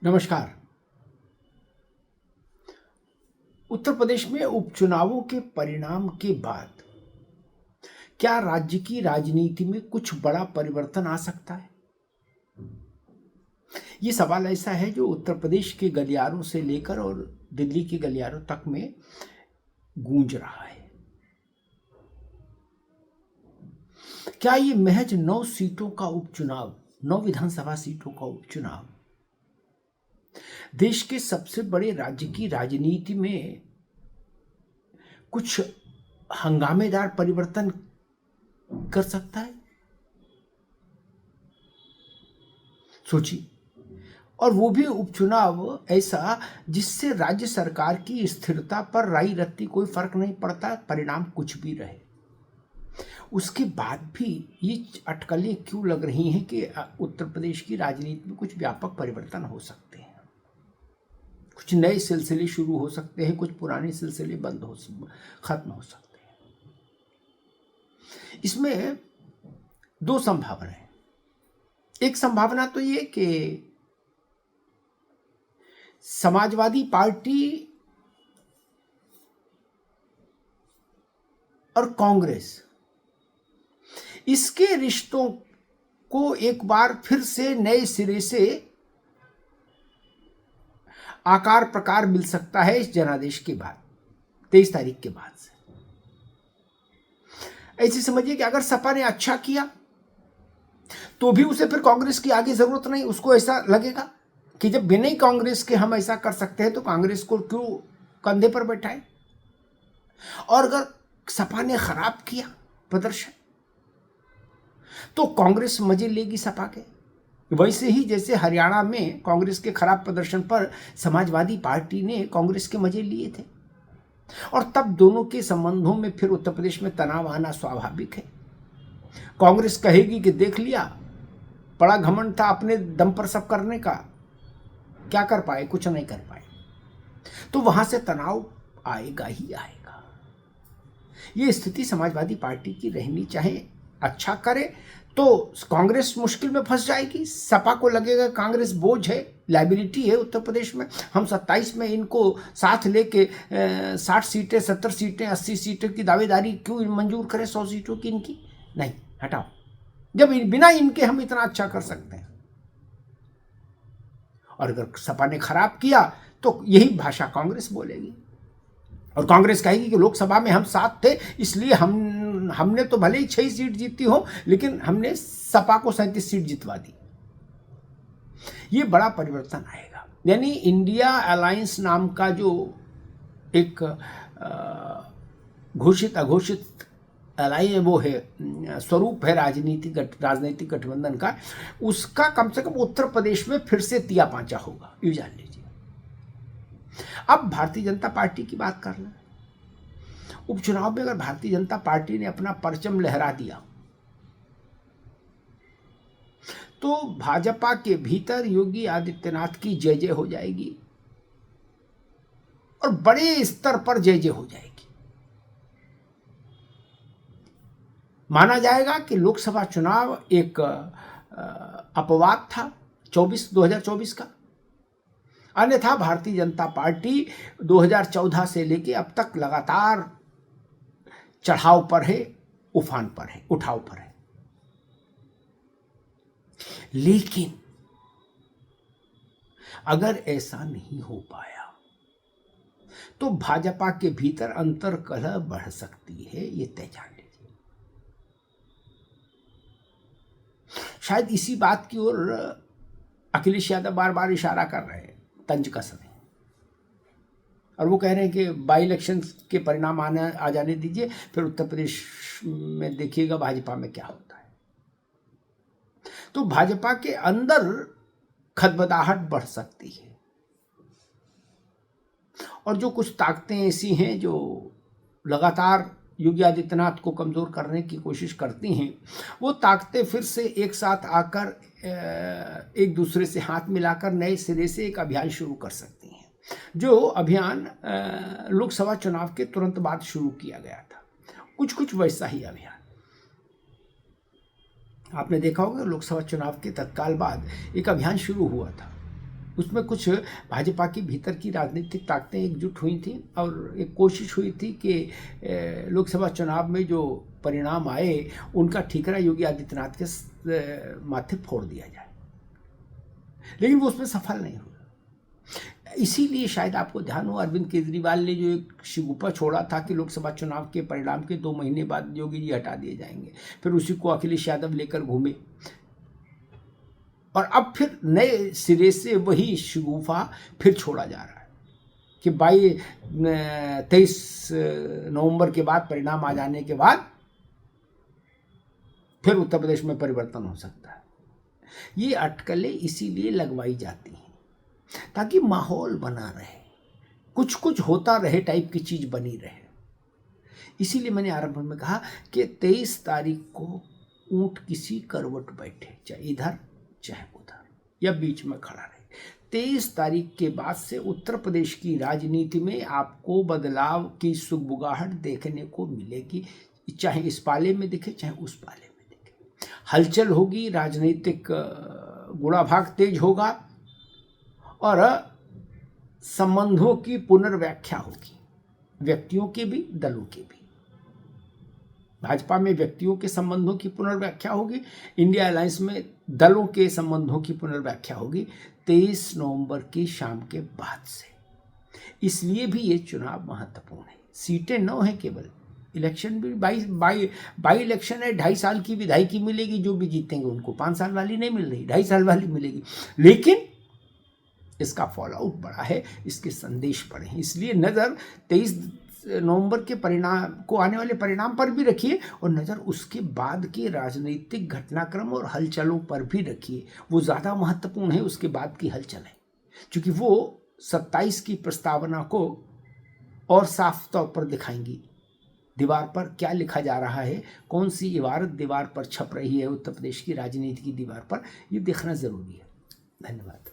नमस्कार। उत्तर प्रदेश में उपचुनावों के परिणाम के बाद क्या राज्य की राजनीति में कुछ बड़ा परिवर्तन आ सकता है? ये सवाल ऐसा है जो उत्तर प्रदेश के गलियारों से लेकर और दिल्ली के गलियारों तक में गूंज रहा है। क्या ये महज 9 सीटों का उपचुनाव, 9 विधानसभा सीटों का उपचुनाव देश के सबसे बड़े राज्य की राजनीति में कुछ हंगामेदार परिवर्तन कर सकता है? सोचिए, और वो भी उपचुनाव ऐसा जिससे राज्य सरकार की स्थिरता पर राई रत्ती कोई फर्क नहीं पड़ता, परिणाम कुछ भी रहे। उसके बाद भी ये अटकलें क्यों लग रही हैं कि उत्तर प्रदेश की राजनीति में कुछ व्यापक परिवर्तन हो सकते हैं, कुछ नए सिलसिले शुरू हो सकते हैं, कुछ पुराने सिलसिले खत्म हो सकते हैं। इसमें 2 संभावनाएं। एक संभावना तो ये कि समाजवादी पार्टी और कांग्रेस इसके रिश्तों को एक बार फिर से नए सिरे से आकार प्रकार मिल सकता है इस जनादेश के बाद, 23 तारीख के बाद से। ऐसे समझिए कि अगर सपा ने अच्छा किया तो भी उसे फिर कांग्रेस की आगे जरूरत नहीं। उसको ऐसा लगेगा कि जब बिना ही कांग्रेस के हम ऐसा कर सकते हैं तो कांग्रेस को क्यों कंधे पर बैठाए। और अगर सपा ने खराब किया प्रदर्शन तो कांग्रेस मजे लेगी सपा के। वैसे ही जैसे हरियाणा में कांग्रेस के खराब प्रदर्शन पर समाजवादी पार्टी ने कांग्रेस के मजे लिए थे, और तब दोनों के संबंधों में फिर उत्तर प्रदेश में तनाव आना स्वाभाविक है। कांग्रेस कहेगी कि देख लिया, बड़ा घमंड था अपने दम पर सब करने का, क्या कर पाए? कुछ नहीं कर पाए। तो वहां से तनाव आएगा ही आएगा। ये स्थिति समाजवादी पार्टी की रहनी, चाहे अच्छा करे तो कांग्रेस मुश्किल में फंस जाएगी, सपा को लगेगा कांग्रेस बोझ है, लाइबिलिटी है उत्तर प्रदेश में। हम 27 में इनको साथ लेके 60 सीटें, 70 सीटें, 80 सीटों की दावेदारी क्यों मंजूर करें? 100 सीटों की इनकी नहीं, हटाओ, जब बिना इनके हम इतना अच्छा कर सकते हैं। और अगर सपा ने खराब किया तो यही भाषा कांग्रेस बोलेगी, और कांग्रेस कहेगी कि लोकसभा में हम साथ थे, इसलिए हमने तो भले ही 6 सीट जीती हो, लेकिन हमने सपा को 37 सीट जितवा दी। ये बड़ा परिवर्तन आएगा। यानी इंडिया अलायंस नाम का जो एक घोषित अघोषित अलायंस वो है, स्वरूप है राजनीतिक गठबंधन का, उसका कम से कम उत्तर प्रदेश में फिर से तिया पांचा होगा, ये जान लीजिए। अब भारतीय जनता पार्टी की बात करना। उपचुनाव में अगर भारतीय जनता पार्टी ने अपना परचम लहरा दिया तो भाजपा के भीतर योगी आदित्यनाथ की जय जय हो जाएगी, और बड़े स्तर पर जय जय हो जाएगी। माना जाएगा कि लोकसभा चुनाव एक अपवाद था 2024 का, अन्यथा भारतीय जनता पार्टी 2014 से लेके अब तक लगातार चढ़ाव पर है, उफान पर है, उठाव पर है। लेकिन अगर ऐसा नहीं हो पाया तो भाजपा के भीतर अंतर कलह बढ़ सकती है, ये तय जान लीजिए। शायद इसी बात की ओर अखिलेश यादव बार बार इशारा कर रहे हैं, तंज कस रहे हैं, और वो कह रहे हैं कि बाई इलेक्शन के परिणाम आ जाने दीजिए, फिर उत्तर प्रदेश में देखिएगा भाजपा में क्या होता है। तो भाजपा के अंदर खदबदाहट बढ़ सकती है, और जो कुछ ताकतें ऐसी हैं जो लगातार योगी आदित्यनाथ को कमजोर करने की कोशिश करती हैं, वो ताकतें फिर से एक साथ आकर एक दूसरे से हाथ मिलाकर नए सिरे से एक अभियान शुरू कर सकती हैं, जो अभियान लोकसभा चुनाव के तुरंत बाद शुरू किया गया था। कुछ वैसा ही अभियान आपने देखा होगा। लोकसभा चुनाव के तत्काल बाद एक अभियान शुरू हुआ था उसमें कुछ भाजपा के भीतर की राजनीतिक ताकतें एकजुट हुई थी और एक कोशिश हुई थी कि लोकसभा चुनाव में जो परिणाम आए उनका ठीकरा योगी आदित्यनाथ के माथे फोड़ दिया जाए, लेकिन वो उसमें सफल नहीं हुआ। इसीलिए शायद आपको ध्यान हो, अरविंद केजरीवाल ने जो एक शिगुफा छोड़ा था कि लोकसभा चुनाव के परिणाम के 2 महीने बाद योगी जी हटा दिए जाएंगे, फिर उसी को अखिलेश यादव लेकर घूमे और अब फिर नए सिरे से वही शिगुफा फिर छोड़ा जा रहा है कि 23 नवंबर के बाद परिणाम आ जाने के बाद फिर उत्तर प्रदेश में परिवर्तन हो सकता है। ये अटकलें इसीलिए लगवाई जाती हैं ताकि माहौल बना रहे, कुछ कुछ होता रहे टाइप की चीज बनी रहे। इसीलिए मैंने आरंभ में कहा कि 23 तारीख को ऊंट किसी करवट बैठे, चाहे इधर चाहे उधर या बीच में खड़ा रहे। 23 तारीख के बाद से उत्तर प्रदेश की राजनीति में आपको बदलाव की सुगबुगाहट देखने को मिलेगी, चाहे इस पाले में दिखे चाहे उस पाले में दिखे। हलचल होगी, राजनीतिक गुणाभाग तेज होगा और संबंधों की पुनर्व्याख्या होगी, व्यक्तियों के भी दलों के भी। भाजपा में व्यक्तियों के संबंधों की पुनर्व्याख्या होगी, इंडिया अलायंस में दलों के संबंधों की पुनर्व्याख्या होगी 23 नवंबर की शाम के बाद से। इसलिए भी ये चुनाव महत्वपूर्ण है। सीटें 9 हैं केवल, इलेक्शन भी बाई इलेक्शन है, 2.5 साल की विधायकी मिलेगी, जो भी जीतेंगे उनको 5 साल वाली नहीं मिल रही, 2.5 साल वाली मिलेगी। लेकिन इसका फॉलोआउट बड़ा है, इसके संदेश बड़े हैं। इसलिए नज़र 23 नवंबर के परिणाम को, आने वाले परिणाम पर भी रखिए और नज़र उसके बाद के राजनीतिक घटनाक्रम और हलचलों पर भी रखिए। वो ज़्यादा महत्वपूर्ण है, उसके बाद की हलचल है, क्योंकि वो 27 की प्रस्तावना को और साफ तौर पर दिखाएंगी। दीवार पर क्या लिखा जा रहा है, कौन सी इबारत दीवार पर छप रही है उत्तर प्रदेश की राजनीति की दीवार पर, ये देखना ज़रूरी है। धन्यवाद।